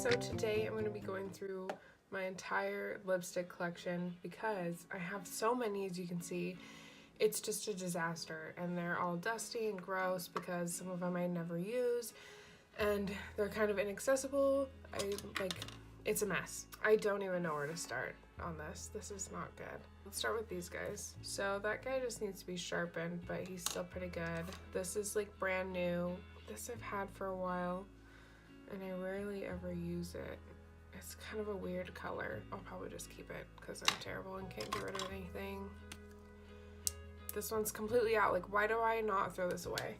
So today I'm going to be going through my entire lipstick collection because I have so many, as you can see. It's just a disaster, and they're all dusty and gross because some of them I never use and they're kind of inaccessible. It's a mess. I don't even know where to start on this. This is not good. Let's start with these guys. So that guy just needs to be sharpened, but he's still pretty good. This is like brand new. This I've had for a while and I rarely ever use it. It's kind of a weird color. I'll probably just keep it because I'm terrible and can't get rid of anything. This one's completely out. Like, why do I not throw this away?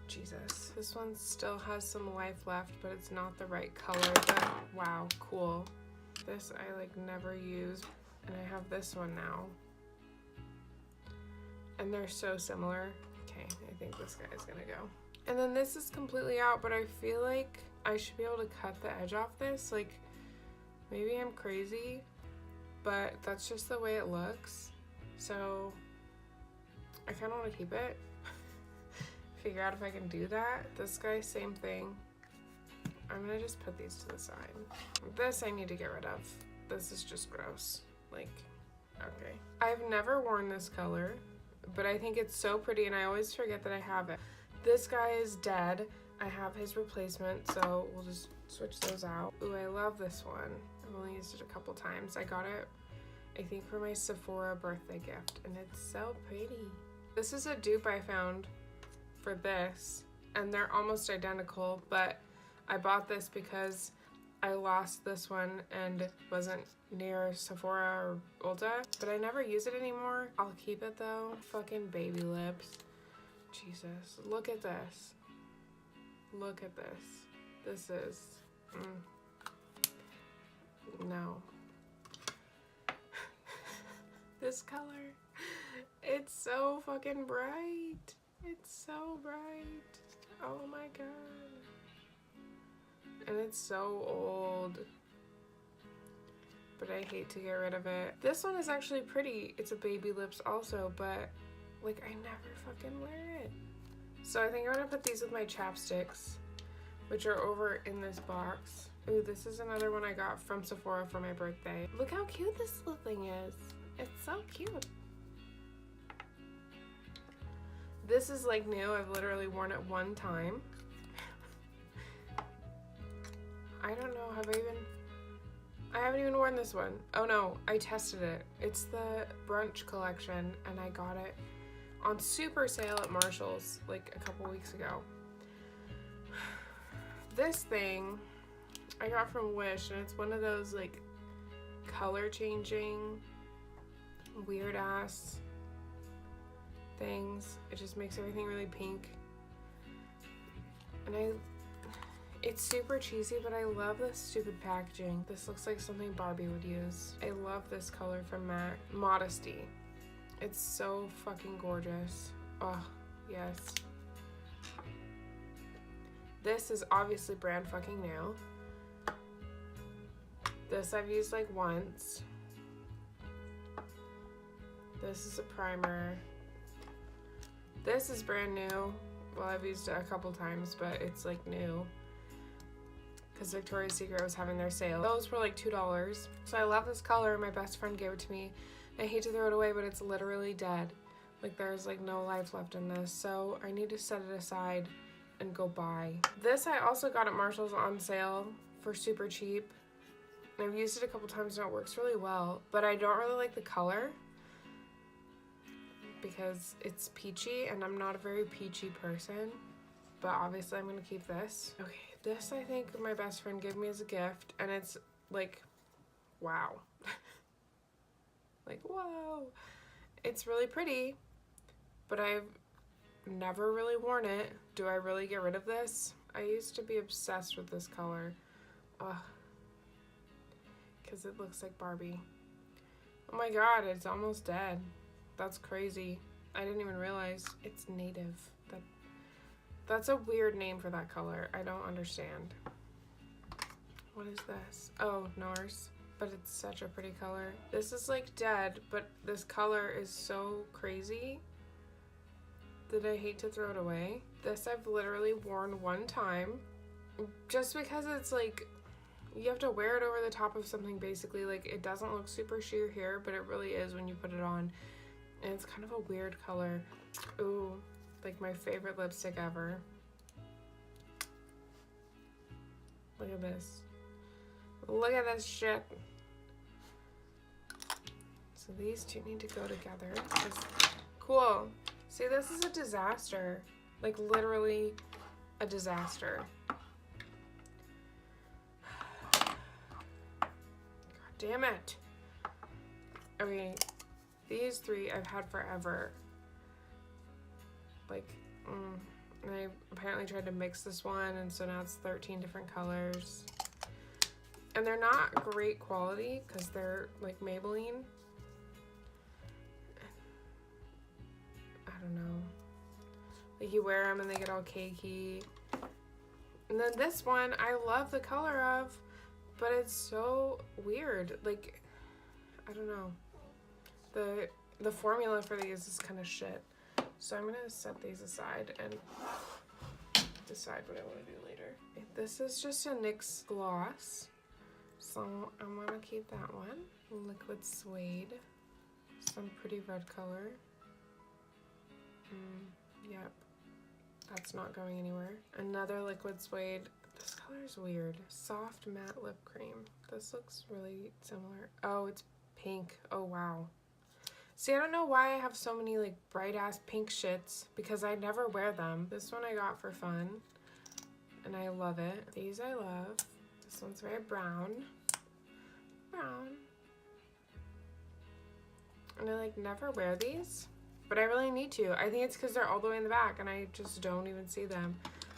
Jesus. This one still has some life left, but it's not the right color. But wow, cool. This I like never use, and I have this one now. And they're so similar. Okay, I think this guy is gonna go. And then this is completely out, but I feel like I should be able to cut the edge off this. Like, maybe I'm crazy, but that's just the way it looks. So I kind of want to keep it. Figure out if I can do that. This guy, same thing. I'm gonna just put these to the side. This I need to get rid of. This is just gross. Like, okay. I've never worn this color, but I think it's so pretty and I always forget that I have it. This guy is dead. I have his replacement, so we'll just switch those out. Ooh, I love this one. I've only used it a couple times. I got it, I think, for my Sephora birthday gift, and it's so pretty. This is a dupe I found for this, and they're almost identical, but I bought this because I lost this one and wasn't near Sephora or Ulta, but I never use it anymore. I'll keep it though. Fucking baby lips. Jesus, look at this. Look at this. This is, no. This color, it's so fucking bright. It's so bright. Oh my god. And it's so old. But I hate to get rid of it. This one is actually pretty. It's a baby lips also, but like I never fucking wear it. So I think I'm gonna put these with my chapsticks, which are over in this box. Ooh, this is another one I got from Sephora for my birthday. Look how cute this little thing is. It's so cute. This is like new. I've literally worn it one time. I don't know, I haven't even worn this one. Oh no, I tested it. It's the brunch collection and I got it on super sale at Marshall's like a couple weeks ago. This thing I got from Wish, and it's one of those like color changing weird ass things. It just makes everything really pink. And it's super cheesy, but I love this stupid packaging. This looks like something Barbie would use. I love this color from MAC. Modesty. It's so fucking gorgeous. Oh, yes. This is obviously brand fucking new. This I've used like once. This is a primer. This is brand new. Well, I've used it a couple times, but it's like new because Victoria's Secret was having their sale. Those were like $2. So I love this color. My best friend gave it to me. I hate to throw it away, but it's literally dead. Like, there's like no life left in this, so I need to set it aside and go buy. This I also got at Marshall's on sale for super cheap. I've used it a couple times and it works really well, but I don't really like the color because it's peachy and I'm not a very peachy person, but obviously I'm gonna keep this. Okay, this I think my best friend gave me as a gift, and it's like, wow. Like, whoa. It's really pretty, but I've never really worn it. Do I really get rid of this? I used to be obsessed with this color. Ugh. Because it looks like Barbie. Oh my god, it's almost dead. That's crazy. I didn't even realize it's native. That's a weird name for that color. I don't understand. What is this? Oh, NARS. But it's such a pretty color. This is like dead, but this color is so crazy that I hate to throw it away. This I've literally worn one time just because it's like You have to wear it over the top of something basically. Like, it doesn't look super sheer here, but it really is when you put it on. And it's kind of a weird color. Ooh, like my favorite lipstick ever. Look at this. Look at this shit. So these two need to go together. Cool. See, this is a disaster. Like, literally a disaster. God damn it. Okay, these three I've had forever. Like, and I apparently tried to mix this one, and so now it's 13 different colors. And they're not great quality because they're like Maybelline. I don't know. Like, you wear them and they get all cakey. And then this one I love the color of, but it's so weird. Like, I don't know. The formula for these is kind of shit. So I'm gonna set these aside and decide what I want to do later. This is just a NYX gloss. So I'm gonna keep that one. Liquid Suede. Some pretty red color. Yep. That's not going anywhere. Another Liquid Suede. This color is weird. Soft matte lip cream. This looks really similar. Oh, it's pink. Oh, wow. See, I don't know why I have so many like bright ass pink shits because I never wear them. This one I got for fun and I love it. These I love. This one's very brown. Brown. And I like never wear these, but I really need to. I think it's because they're all the way in the back and I just don't even see them.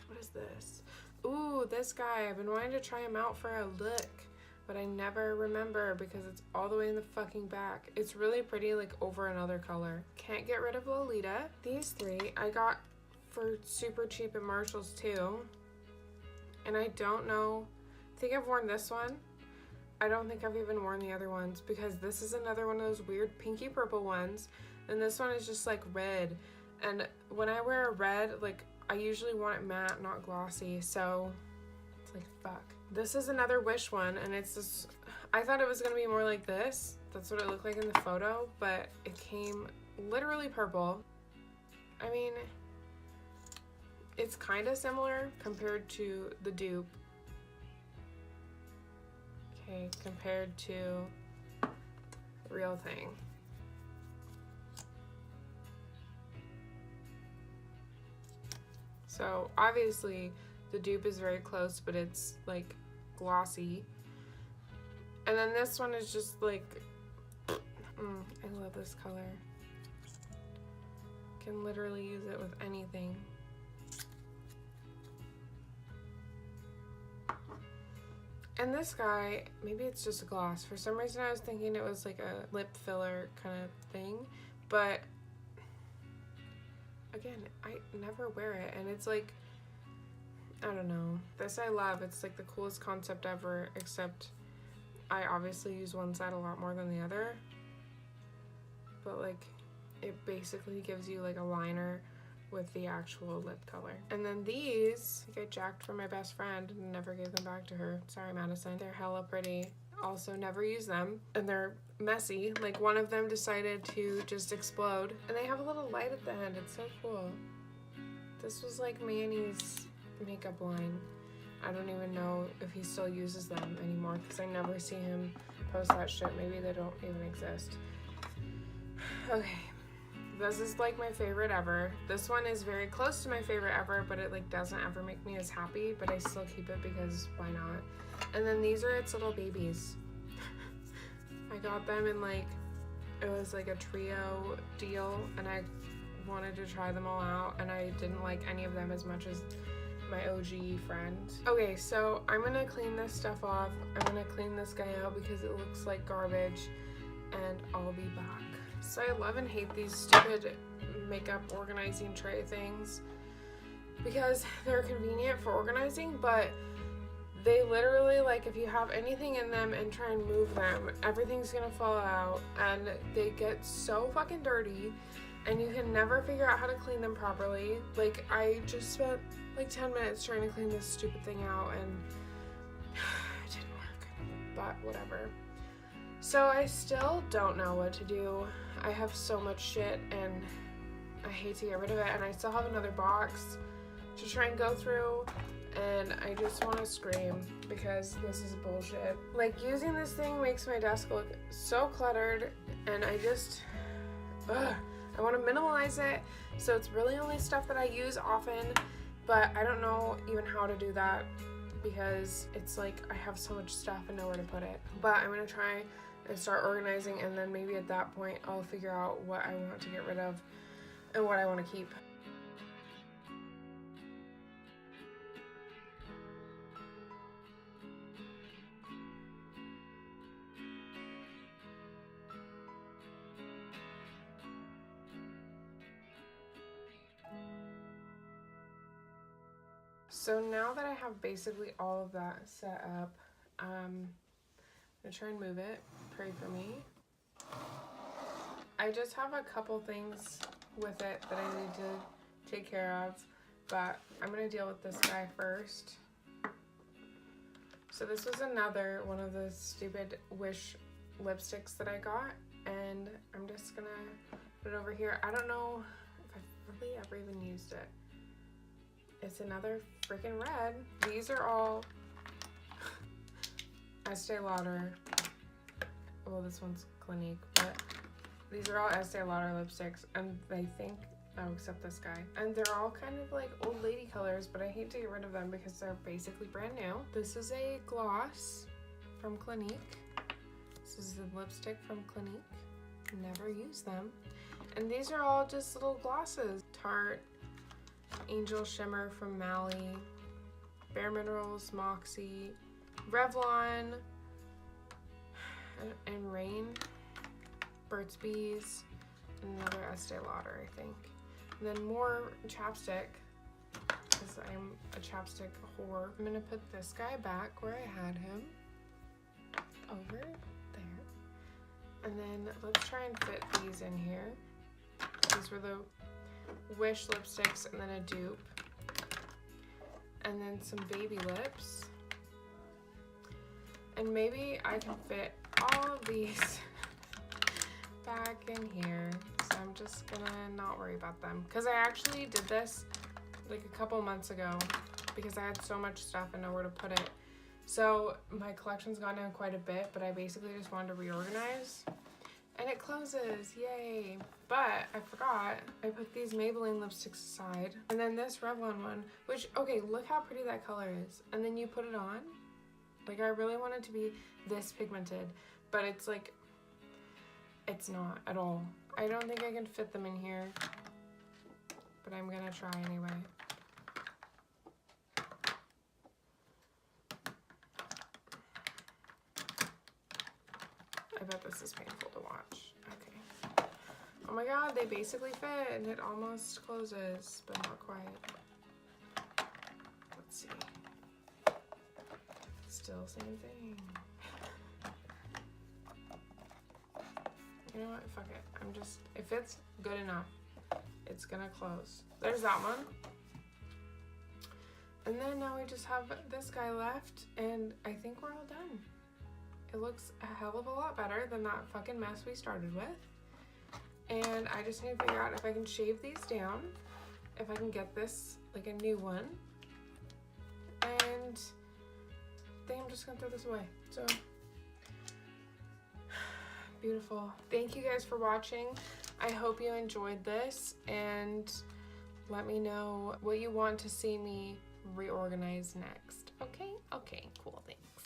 What is this? Ooh, this guy. I've been wanting to try him out for a look, but I never remember because it's all the way in the fucking back. It's really pretty, like over another color. Can't get rid of Lolita. These three I got for super cheap at Marshall's too. And I don't know, I think I've worn this one. I don't think I've even worn the other ones because this is another one of those weird pinky purple ones. And this one is just like red. And when I wear a red, like I usually want it matte, not glossy. So it's like, fuck. This is another Wish one, and it's this, I thought it was gonna be more like this. That's what it looked like in the photo, but it came literally purple. I mean, it's kind of similar compared to the dupe. Okay, compared to the real thing. So obviously the dupe is very close, but it's like glossy. And then this one is just like, I love this color. Can literally use it with anything. And this guy, maybe it's just a gloss. For some reason I was thinking it was like a lip filler kind of thing, but again, I never wear it, and it's like, I don't know. This I love. It's like the coolest concept ever, except I obviously use one side a lot more than the other. But like, it basically gives you like a liner with the actual lip color. And then these, I jacked from my best friend and never gave them back to her. Sorry, Madison. They're hella pretty. Also never use them. And they're messy. Like, one of them decided to just explode. And they have a little light at the end. It's so cool. This was like Manny's makeup line. I don't even know if he still uses them anymore because I never see him post that shit. Maybe they don't even exist. Okay. This is like my favorite ever. This one is very close to my favorite ever, but it like doesn't ever make me as happy, but I still keep it because why not? And then these are its little babies. I got them in like, it was like a trio deal, and I wanted to try them all out, and I didn't like any of them as much as my OG friend. Okay, so I'm gonna clean this stuff off. I'm gonna clean this guy out because it looks like garbage, and I'll be back. So I love and hate these stupid makeup organizing tray things because they're convenient for organizing, but they literally, like, if you have anything in them and try and move them, everything's gonna fall out, and they get so fucking dirty, and you can never figure out how to clean them properly. Like, I just spent like 10 minutes trying to clean this stupid thing out, and it didn't work. but whatever. So I still don't know what to do. I have so much shit and I hate to get rid of it, and I still have another box to try and go through, and I just want to scream because this is bullshit. Like, using this thing makes my desk look so cluttered, and I just, I want to minimalize it, so it's really only stuff that I use often, but I don't know even how to do that because it's like I have so much stuff and nowhere to put it. But I'm going to try and start organizing, and then maybe at that point I'll figure out what I want to get rid of and what I want to keep. So now that I have basically all of that set up, I'm gonna try and move it. Pray for me. I just have a couple things with it that I need to take care of, but I'm gonna deal with this guy first. So this was another one of the stupid Wish lipsticks that I got, and I'm just gonna put it over here. I don't know if I've really ever even used it. It's another freaking red. These are all Estee Lauder. Well, this one's Clinique, but these are all Estee Lauder lipsticks, and I think, oh, except this guy. And they're all kind of like old lady colors, but I hate to get rid of them because they're basically brand new. This is a gloss from Clinique. This is the lipstick from Clinique. Never use them. And these are all just little glosses. Tarte, Angel Shimmer from Mally, Bare Minerals, Moxie, Revlon, and Rain, Burt's Bees, and another Estee Lauder, I think. And then more chapstick, because I'm a chapstick whore. I'm gonna put this guy back where I had him, over there. And then let's try and fit these in here. These were the Wish lipsticks, and then a dupe, and then some baby lips, and maybe I can fit all of these back in here. So I'm just gonna not worry about them, because I actually did this like a couple months ago because I had so much stuff and nowhere to put it. So my collection's gone down quite a bit, but I basically just wanted to reorganize. And it closes, yay. But I forgot, I put these Maybelline lipsticks aside. And then this Revlon one, which, okay, look how pretty that color is. And then you put it on. Like, I really want it to be this pigmented, but it's like, it's not at all. I don't think I can fit them in here, but I'm gonna try anyway. I bet this is painful to watch. Okay. Oh my god, they basically fit, and it almost closes, but not quite. Let's see. Still same thing. You know what? Fuck it. I'm just, if it's good enough, it's gonna close. There's that one. And then now we just have this guy left, and I think we're all done. It looks a hell of a lot better than that fucking mess we started with. And I just need to figure out if I can shave these down, if I can get this, like a new one. And I think I'm just gonna throw this away. So, beautiful. Thank you guys for watching. I hope you enjoyed this, and let me know what you want to see me reorganize next. Okay? Okay, cool, thanks.